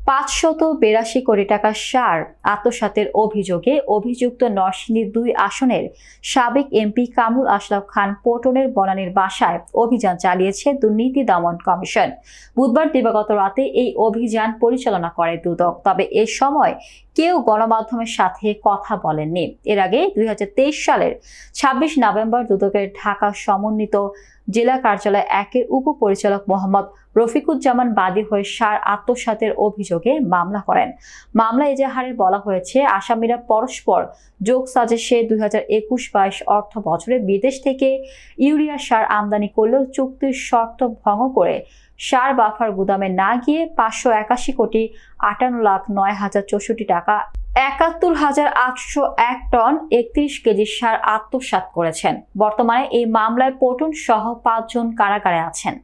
582 কোটি টাকা সার আত্মসাতের অভিযোগে অভিযুক্ত নরসিংদী 2 আসনের সাবেক এমপি কামরুল আশরাফ খান পটনের বনানীর বাসায় অভিযান চালিয়েছে দুর্নীতি দমন কমিশন। বুধবার দিবাগত রাতে এই অভিযান পরিচালনা করে দুদক। তবে এ সময় কেউ গণমাধ্যমের সাথে কথা বলেননি। এর আগে 2023 সালের 26 নভেম্বর দুদকের ঢাকা সমন্বিত জেলা কার্যালয় 1-এর উপপরিচালক মোহাম্মদ রফিকুজ্জামান বাদী হয়ে সার আত্মসাতের অভিযোগে মামলা করেন। মামলা এজাহারে বলা হয়েছে, আসামিরা পরস্পর যোগ সাজেশে 2021-22 অর্থ বছরে বিদেশ থেকে ইউরিয়া সার আমদানি করলেও চুক্তির শর্ত ভঙ্গ করে সার বাফার গুদামে না গিয়ে 581,58,09,064 টাকা 71,801 টন 31 কেজি সার আত্মসাৎ করেছেন। বর্তমানে এই মামলায় পটন সহ 5 জন কারাগারে আছেন।